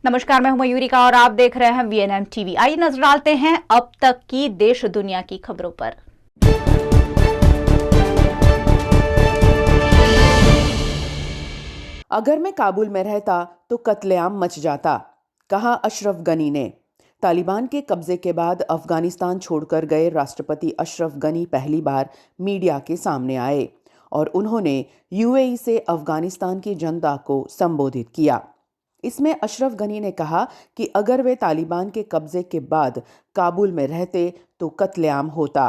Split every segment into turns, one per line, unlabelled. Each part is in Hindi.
नमस्कार, मैं हूं मयूरिका और आप देख रहे हैं वीएनएम टीवी। आइए नजर डालते हैं अब तक की देश दुनिया की खबरों पर।
अगर मैं काबुल में रहता तो कत्लेआम मच जाता, कहा अशरफ गनी ने। तालिबान के कब्जे के बाद अफगानिस्तान छोड़कर गए राष्ट्रपति अशरफ गनी पहली बार मीडिया के सामने आए और उन्होंने यूएई से अफगानिस्तान की जनता को संबोधित किया। इसमें अशरफ गनी ने कहा कि अगर वे तालिबान के कब्जे के बाद काबुल में रहते तो कत्लेआम होता।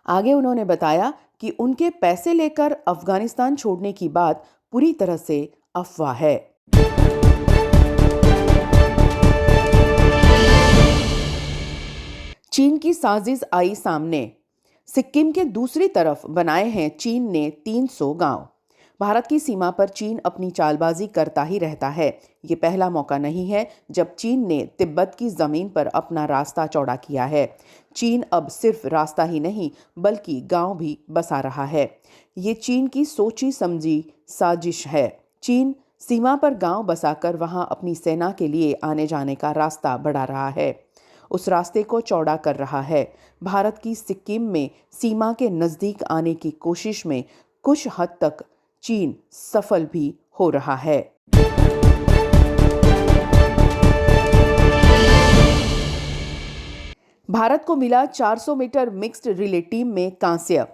आगे उन्होंने बताया कि उनके पैसे लेकर अफगानिस्तान छोड़ने की बात पूरी तरह से अफवाह है। चीन की साजिश आई सामने। सिक्किम के दूसरी तरफ बनाए हैं चीन ने 300 गांव। भारत की सीमा पर चीन अपनी चालबाजी करता ही रहता है। ये पहला मौका नहीं है जब चीन ने तिब्बत की जमीन पर अपना रास्ता चौड़ा किया है। चीन अब सिर्फ रास्ता ही नहीं बल्कि गांव भी बसा रहा है। ये चीन की सोची समझी साजिश है। चीन सीमा पर गांव बसाकर वहां अपनी सेना के लिए आने जाने का रास्ता बढ़ा रहा है, उस रास्ते को चौड़ा कर रहा है। भारत की सिक्किम में सीमा के नजदीक आने की कोशिश में कुछ हद तक चीन सफल भी हो रहा है। भारत को मिला 400 मीटर मिक्स्ड रिले टीम में कांस्य।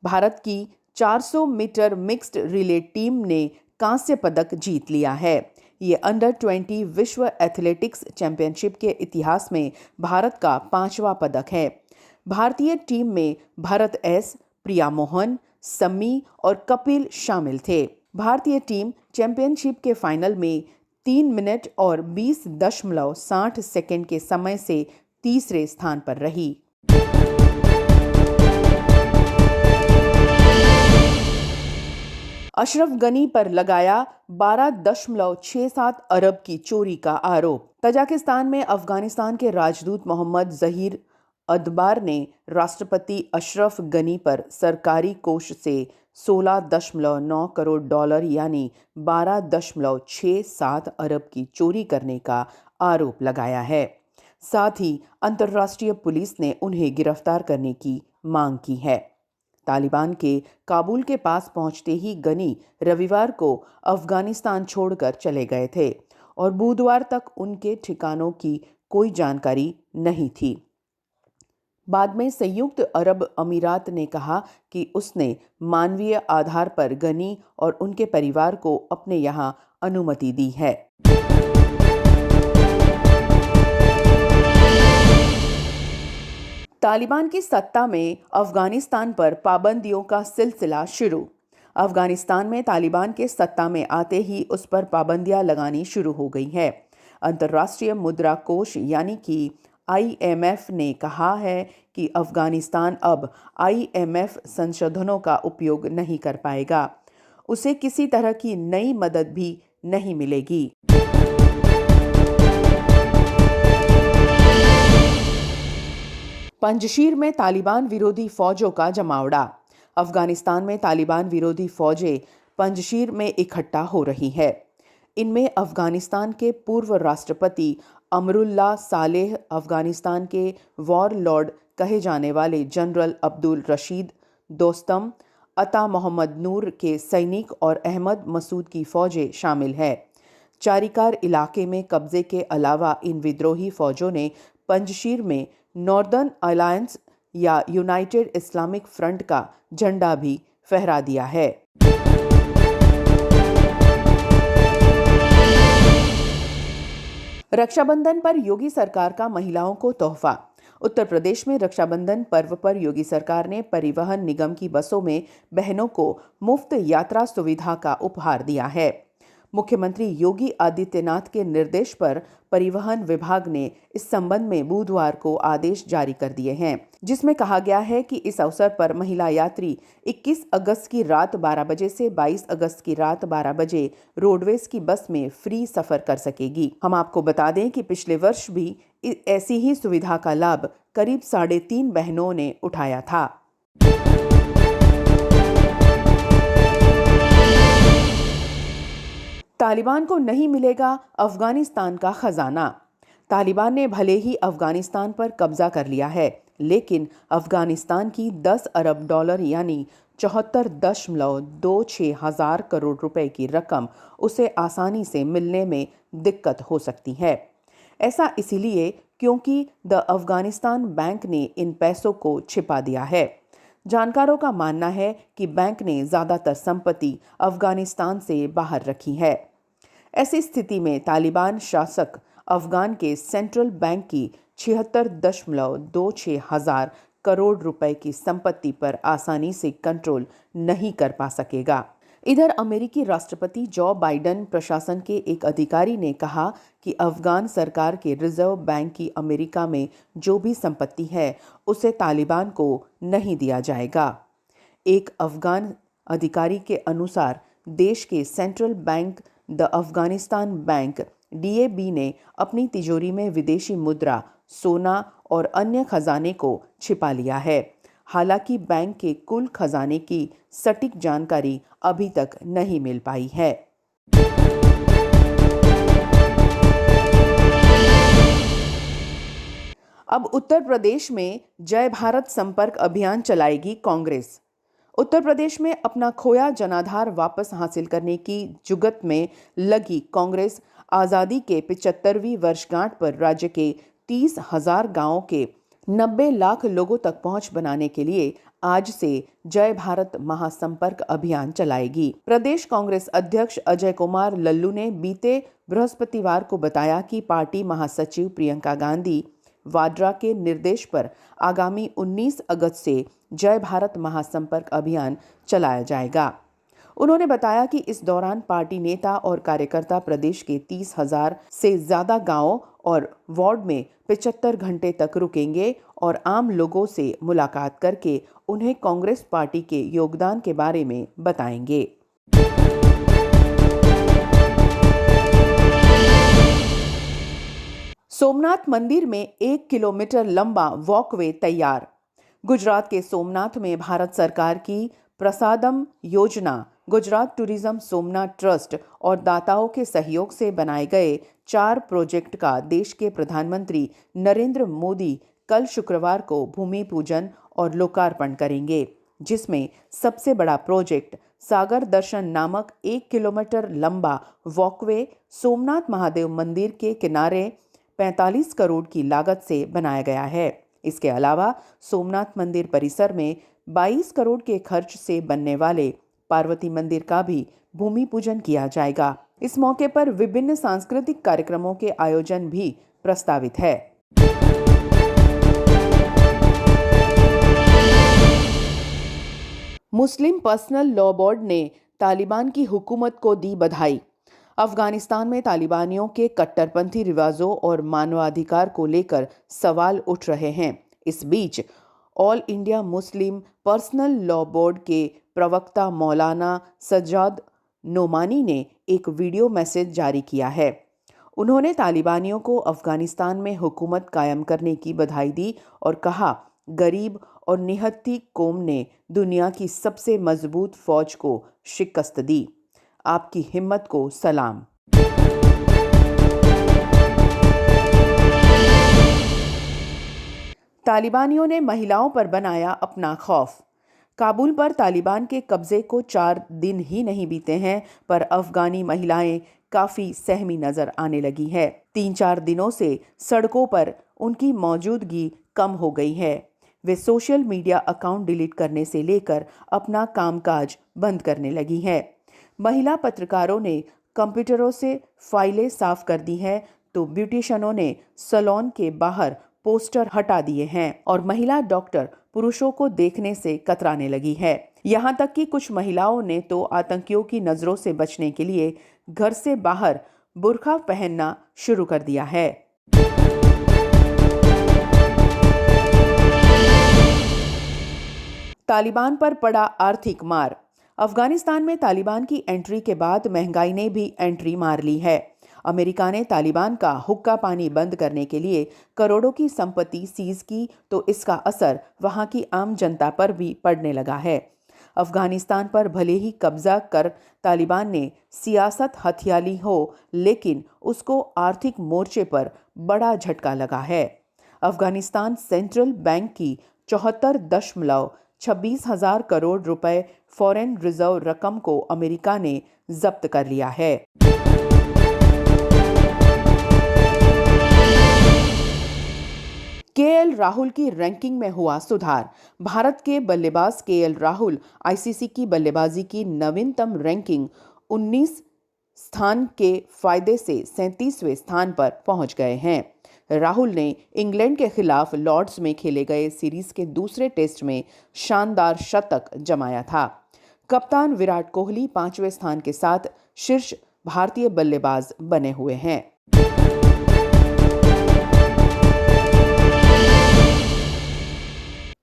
भारत की 400 मीटर मिक्स्ड रिले टीम ने कांस्य पदक जीत लिया है। ये अंडर 20 विश्व एथलेटिक्स चैंपियनशिप के इतिहास में भारत का 5वां पदक है। भारतीय टीम में भरत एस, प्रिया मोहन, सम्मी और कपिल शामिल थे। भारतीय टीम चैंपियनशिप के फाइनल में 3 मिनट और 20.60 सेकंड के समय से तीसरे स्थान पर रही। अशरफ गनी पर लगाया 12.67 अरब की चोरी का आरोप। तजाकिस्तान में अफगानिस्तान के राजदूत मोहम्मद जहीर अदबार ने राष्ट्रपति अशरफ गनी पर सरकारी कोष से 16.9 करोड़ डॉलर यानी 12.67 अरब की चोरी करने का आरोप लगाया है। साथ ही अंतर्राष्ट्रीय पुलिस ने उन्हें गिरफ्तार करने की मांग की है। तालिबान के काबुल के पास पहुंचते ही गनी रविवार को अफगानिस्तान छोड़कर चले गए थे और बुधवार तक उनके ठिकानों की कोई जानकारी नहीं थी। बाद में संयुक्त अरब अमीरात ने कहा कि उसने मानवीय आधार पर गनी और उनके परिवार को अपने यहां अनुमति दी है। तालिबान की सत्ता में अफगानिस्तान पर पाबंदियों का सिलसिला शुरू। अफगानिस्तान में तालिबान के सत्ता में आते ही उस पर पाबंदियां लगानी शुरू हो गई है। अंतर्राष्ट्रीय मुद्रा कोष यानी कि IMF ने कहा है कि अफगानिस्तान अब IMF संशोधनों का उपयोग नहीं कर पाएगा। उसे किसी तरह की नई मदद भी नहीं मिलेगी। पंजशीर में तालिबान विरोधी फौजों का जमावड़ा। अफगानिस्तान में तालिबान विरोधी फौजें पंजशीर में इकट्ठा हो रही है। इनमें अफगानिस्तान के पूर्व राष्ट्रपति अमरुल्लाह सालेह, अफगानिस्तान के वॉर लॉर्ड कहे जाने वाले जनरल अब्दुल रशीद दोस्तम, अता मोहम्मद नूर के सैनिक और अहमद मसूद की फौजें शामिल हैं। चारिकार इलाके में कब्जे के अलावा इन विद्रोही फौजों ने पंजशीर में नॉर्दर्न अलायंस या यूनाइटेड इस्लामिक फ्रंट का झंडा भी फहरा दिया है। रक्षाबंधन पर योगी सरकार का महिलाओं को तोहफा। उत्तर प्रदेश में रक्षाबंधन पर्व पर योगी सरकार ने परिवहन निगम की बसों में बहनों को मुफ्त यात्रा सुविधा का उपहार दिया है। मुख्यमंत्री योगी आदित्यनाथ के निर्देश पर परिवहन विभाग ने इस संबंध में बुधवार को आदेश जारी कर दिए हैं, जिसमें कहा गया है कि इस अवसर पर महिला यात्री 21 अगस्त की रात 12 बजे से 22 अगस्त की रात 12 बजे रोडवेज की बस में फ्री सफर कर सकेगी। हम आपको बता दें कि पिछले वर्ष भी ऐसी ही सुविधा का लाभ करीब 3.5 बहनों ने उठाया था। तालिबान को नहीं मिलेगा अफगानिस्तान का खजाना। तालिबान ने भले ही अफगानिस्तान पर कब्जा कर लिया है, लेकिन अफगानिस्तान की 10 अरब डॉलर यानी 74.26 हजार करोड़ रुपए की रकम उसे आसानी से मिलने में दिक्कत हो सकती है। ऐसा इसीलिए क्योंकि द अफगानिस्तान बैंक ने इन पैसों को छिपा दिया है। जानकारों का मानना है कि बैंक ने ज्यादातर संपत्ति अफगानिस्तान से बाहर रखी है। ऐसी स्थिति में तालिबान शासक अफगान के सेंट्रल बैंक की 76.26 हजार करोड़ रुपए की संपत्ति पर आसानी से कंट्रोल नहीं कर पा सकेगा। इधर अमेरिकी राष्ट्रपति जो बाइडेन प्रशासन के एक अधिकारी ने कहा कि अफगान सरकार के रिजर्व बैंक की अमेरिका में जो भी संपत्ति है उसे तालिबान को नहीं दिया जाएगा। एक अफगान अधिकारी के अनुसार देश के central bank the Afghanistan bank DAB ने अपनी तिजोरी में विदेशी मुद्रा, सोना और अन्य खजाने को छिपा लिया है। हालांकि बैंक के कुल खजाने की सटीक जानकारी अभी तक नहीं मिल पाई है। अब उत्तर प्रदेश में जय भारत संपर्क अभियान चलाएगी कांग्रेस। उत्तर प्रदेश में अपना खोया जनाधार वापस हासिल करने की जुगत में लगी कांग्रेस आजादी के 75वीं वर्षगांठ पर राज्य के 30,000 गांवों के 90 लाख लोगों तक पहुंच बनाने के लिए आज से जय भारत महासंपर्क अभियान चलाएगी। प्रदेश कांग्रेस अध्यक्ष अजय कुमार लल्लू ने बीते बृहस्पतिवार को बताया कि पार्टी महासचिव प्रियंका गांधी वाड्रा के निर्देश पर आगामी 19 अगस्त से जय भारत महासंपर्क अभियान चलाया जाएगा। उन्होंने बताया कि इस दौरान पार्टी नेता और कार्यकर्ता प्रदेश के 30,000 से ज्यादा गांवों और वार्ड में 75 घंटे तक रुकेंगे और आम लोगों से मुलाकात करके उन्हें कांग्रेस पार्टी के योगदान के बारे में बताएंगे। सोमनाथ मंदिर में 1 किलोमीटर लंबा वॉकवे तैयार। गुजरात के सोमनाथ में भारत सरकार की प्रसादम योजना, गुजरात टूरिज्म सोमनाथ ट्रस्ट और दाताओं के सहयोग से बनाए गए 4 प्रोजेक्ट का देश के प्रधानमंत्री नरेंद्र मोदी कल शुक्रवार को भूमि पूजन और लोकार्पण करेंगे, जिसमें सबसे बड़ा प्रोजेक्ट सागर दर्शन नामक 1 किलोमीटर लंबा वॉकवे सोमनाथ महादेव मंदिर के किनारे 45 करोड़ की लागत से बनाया गया है। इसके अलावा सोमनाथ मंदिर परिसर में 22 करोड़ के खर्च से बनने वाले पार्वती मंदिर का भी भूमि पूजन किया जाएगा। इस मौके पर विभिन्न सांस्कृतिक कार्यक्रमों के आयोजन भी प्रस्तावित है। मुस्लिम पर्सनल लॉ बोर्ड ने तालिबान की हुकूमत को दी बधाई। अफगानिस्तान में तालिबानियों के कट्टरपंथी रिवाजों और मानवाधिकार को लेकर सवाल उठ रहे हैं। इस बीच all India Muslim personal law board के प्रवक्ता मौलाना सज्जाद नोमानी ने एक वीडियो मैसेज जारी किया है। उन्होंने तालिबानियों को अफगानिस्तान में हुकूमत कायम करने की बधाई दी और कहा, गरीब और निहत्थी कौम ने दुनिया की सबसे मजबूत फौज को शिकस्त दी। आपकी हिम्मत को सलाम। तालिबानियों ने महिलाओं पर बनाया अपना खौफ। काबुल पर तालिबान के कब्जे को 4 दिन ही नहीं बीते हैं, पर अफगानी महिलाएं काफी सहमी नजर आने लगी है। 3-4 दिनों से सड़कों पर उनकी मौजूदगी कम हो गई है। वे सोशल मीडिया अकाउंट डिलीट करने से लेकर अपना कामकाज बंद करने लगी है। महिला पत्रकारों ने कंप्यूटरों से फाइलें साफ कर दी हैं, तो ब्यूटिशियनों ने सैलून के बाहर पोस्टर हटा दिए हैं और महिला डॉक्टर पुरुषों को देखने से कतराने लगी है। यहां तक कि कुछ महिलाओं ने तो आतंकियों की नजरों से बचने के लिए घर से बाहर बुर्का पहनना शुरू कर दिया है। तालिबान पर पड़ा आर्थिक मार। अफगानिस्तान में तालिबान की एंट्री के बाद महंगाई ने भी एंट्री मार ली है। अमेरिका ने तालिबान का हुक्का पानी बंद करने के लिए करोड़ों की संपत्ति सीज की, तो इसका असर वहां की आम जनता पर भी पड़ने लगा है। अफगानिस्तान पर भले ही कब्जा कर तालिबान ने सियासत हथिया ली हो, लेकिन उसको आर्थिक मोर्चे पर बड़ा झटका लगा है। अफगानिस्तान सेंट्रल बैंक की 74.26 करोड़ रुपए फॉरेन रिजर्व रकम को अमेरिका ने जब्त कर लिया है। केएल राहुल की रैंकिंग में हुआ सुधार। भारत के बल्लेबाज केएल राहुल आईसीसी की बल्लेबाजी की नवीनतम रैंकिंग 19 स्थान के फायदे से 37वें स्थान पर पहुंच गए हैं। राहुल ने इंग्लैंड के खिलाफ लॉर्ड्स में खेले गए सीरीज के दूसरे टेस्ट में शानदार शतक जमाया था। कप्तान विराट कोहली 5वें स्थान के साथ शीर्ष भारतीय बल्लेबाज बने हुए हैं।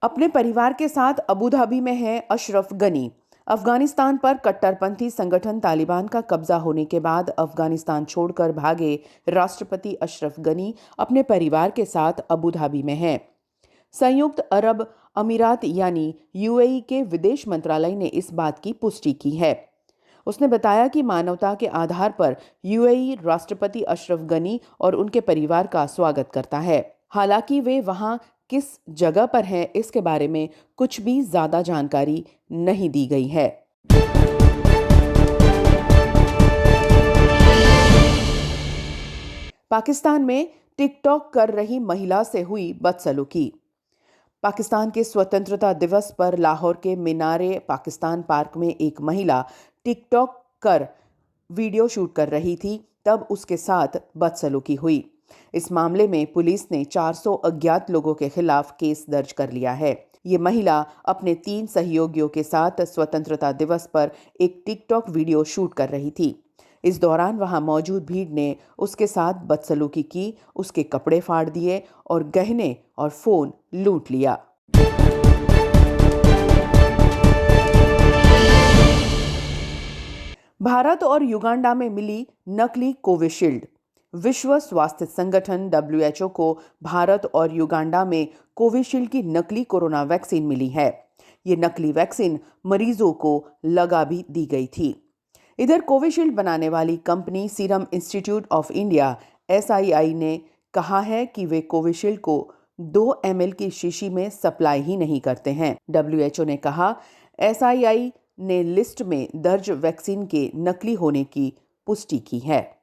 अपने परिवार के साथ अबू धाबी में है अशरफ गनी। अफगानिस्तान पर कट्टरपंथी संगठन तालिबान का कब्जा होने के बाद अफगानिस्तान छोड़कर भागे राष्ट्रपति अशरफ गनी अपने परिवार के साथ अबू धाबी में हैं। संयुक्त अरब अमीरात यानी यूएई के विदेश मंत्रालय ने इस बात की पुष्टि की है। उसने बताया कि मानवता के आधार पर यूएई राष्ट्रपति अशरफ गनी और उनके परिवार का स्वागत करता है। हालांकि वे वहां किस जगह पर हैं, इसके बारे में कुछ भी ज्यादा जानकारी नहीं दी गई है। पाकिस्तान में टिकटॉक कर रही महिला से हुई बदसलूकी। पाकिस्तान के स्वतंत्रता दिवस पर लाहौर के मीनारे पाकिस्तान पार्क में एक महिला टिकटॉक कर वीडियो शूट कर रही थी, तब उसके साथ बदसलूकी हुई। इस मामले में पुलिस ने 400 अज्ञात लोगों के खिलाफ केस दर्ज कर लिया है। ये महिला अपने 3 सहयोगियों के साथ स्वतंत्रता दिवस पर एक टिकटॉक वीडियो शूट कर रही थी। इस दौरान वहां मौजूद भीड़ ने उसके साथ बदसलूकी की, उसके कपड़े फाड़ दिए और गहने और फोन लूट लिया। भारत और युगांडा में मिली नकली कोविशील्ड। विश्व स्वास्थ्य संगठन WHO को भारत और युगांडा में कोविशील्ड की नकली कोरोना वैक्सीन मिली है। ये नकली वैक्सीन मरीजों को लगा भी दी गई थी। इधर कोविशील्ड बनाने वाली company serum institute of India SII ने कहा है कि वे कोविशील्ड को 2 ml की शीशी में सप्लाई ही नहीं करते हैं। WHO ने कहा SII ने लिस्ट में दर्ज वैक्सीन के नकली होने की पुष्टि की है।